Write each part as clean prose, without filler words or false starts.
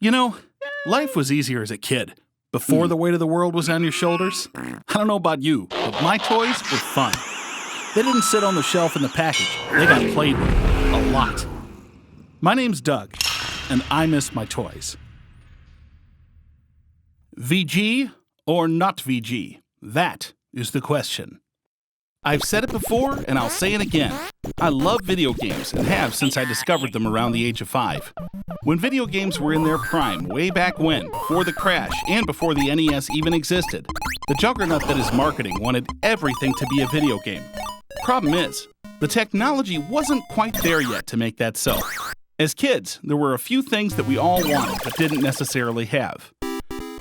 You know, life was easier as a kid, before the weight of the world was on your shoulders. I don't know about you, but my toys were fun. They didn't sit on the shelf in the package. They got played with a lot. My name's Doug, and I miss my toys. VG or not VG? That is the question. I've said it before, and I'll say it again. I love video games and have since I discovered them around the age of 5. When video games were in their prime, way back when, before the crash and before the NES even existed, the juggernaut that is marketing wanted everything to be a video game. Problem is, the technology wasn't quite there yet to make that so. As kids, there were a few things that we all wanted but didn't necessarily have.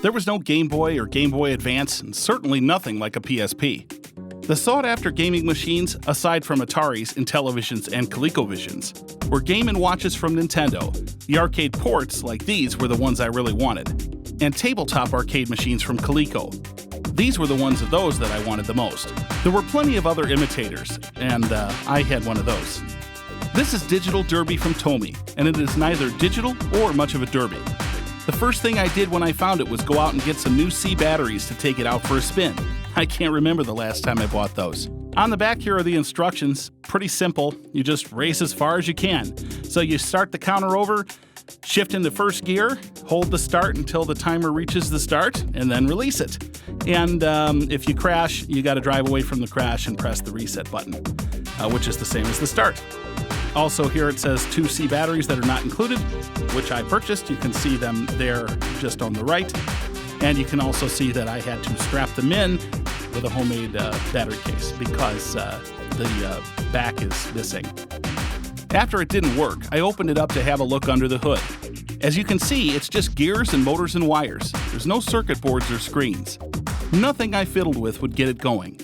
There was no Game Boy or Game Boy Advance, and certainly nothing like a PSP. The sought-after gaming machines, aside from Ataris, Intellivisions, and ColecoVisions, were Game & Watches from Nintendo. The arcade ports, like these, were the ones I really wanted. And tabletop arcade machines from Coleco. These were the ones of those that I wanted the most. There were plenty of other imitators, and I had one of those. This is Digital Derby from Tomy, and it is neither digital or much of a derby. The first thing I did when I found it was go out and get some new C batteries to take it out for a spin. I can't remember the last time I bought those. On the back here are the instructions. Pretty simple. You just race as far as you can. So you start the counter over, shift into first gear, hold the start until the timer reaches the start, and then release it. And if you crash, you got to drive away from the crash and press the reset button, which is the same as the start. Also here it says 2 C batteries that are not included, which I purchased. You can see them there just on the right. And you can also see that I had to strap them in with a homemade battery case because the back is missing. After it didn't work, I opened it up to have a look under the hood. As you can see, it's just gears and motors and wires. There's no circuit boards or screens. Nothing I fiddled with would get it going.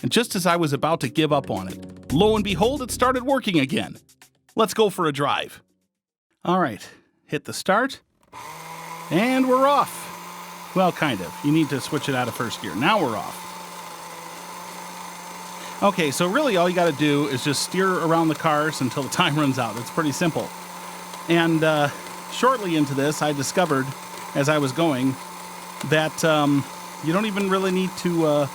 And just as I was about to give up on it, lo and behold, it started working again. Let's go for a drive. All right, hit the start, and we're off. Well, kind of. You need to switch it out of first gear. Now we're off. Okay, so really all you got to do is just steer around the cars until the time runs out. It's pretty simple. And shortly into this, I discovered, as I was going, that you don't even really need to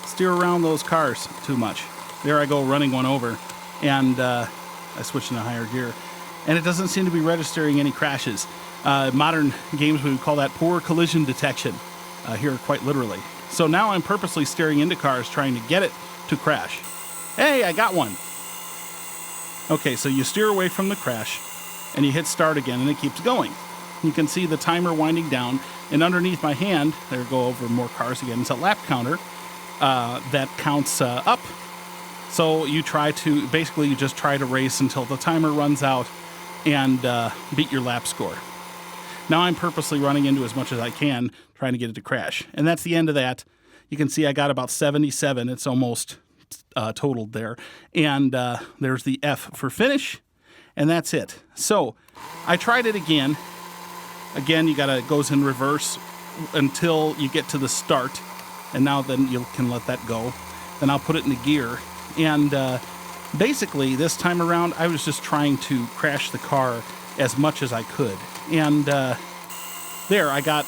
steer around those cars too much. There I go running one over, and I switched into higher gear. And it doesn't seem to be registering any crashes. Modern games, we would call that poor collision detection, here quite literally. So now I'm purposely steering into cars trying to get it to crash. Hey, I got one. Okay, so you steer away from the crash, and you hit start again, and it keeps going. You can see the timer winding down, and underneath my hand, there go over more cars again, it's a lap counter that counts up. So you just try to race until the timer runs out and beat your lap score. Now I'm purposely running into as much as I can, trying to get it to crash. And that's the end of that. You can see I got about 77. It's almost totaled there. And there's the F for finish, and that's it. So I tried it again. Again, it goes in reverse until you get to the start. And now then you can let that go. Then I'll put it into gear. And basically, this time around, I was just trying to crash the car as much as I could. And there, I got,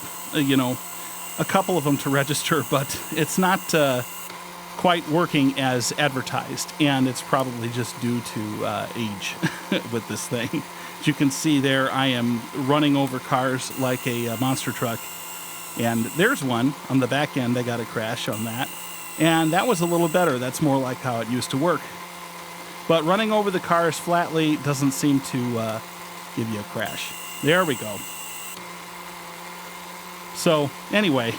a couple of them to register, but it's not quite working as advertised. And it's probably just due to age with this thing. As you can see there, I am running over cars like a monster truck. And there's one on the back end. I got a crash on that. And that was a little better. That's more like how it used to work. But running over the cars flatly doesn't seem to give you a crash. There we go. So, anyway,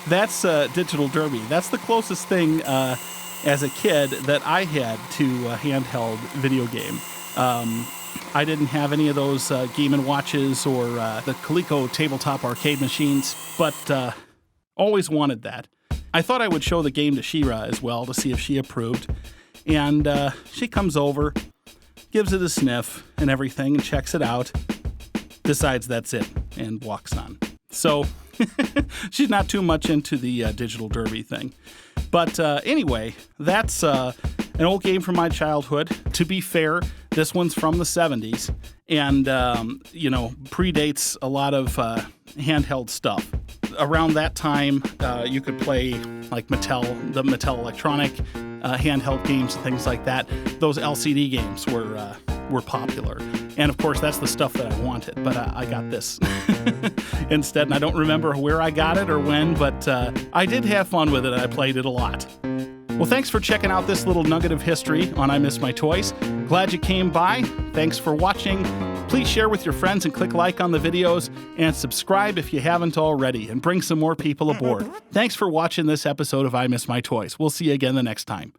that's Digital Derby. That's the closest thing as a kid that I had to a handheld video game. I didn't have any of those Game & Watches or the Coleco tabletop arcade machines, but always wanted that. I thought I would show the game to Shira as well to see if she approved. And she comes over, gives it a sniff and everything, and checks it out, decides that's it, and walks on. So she's not too much into the Digital Derby thing. But anyway, that's an old game from my childhood. To be fair, this one's from the 70s. and, predates a lot of handheld stuff. Around that time, you could play like the Mattel Electronic handheld games and things like that. Those LCD games were popular. And of course, that's the stuff that I wanted, but I got this instead. And I don't remember where I got it or when, but I did have fun with it. I played it a lot. Well, thanks for checking out this little nugget of history on I Miss My Toys. Glad you came by. Thanks for watching. Please share with your friends and click like on the videos, and subscribe if you haven't already, and bring some more people aboard. Thanks for watching this episode of I Miss My Toys. We'll see you again the next time.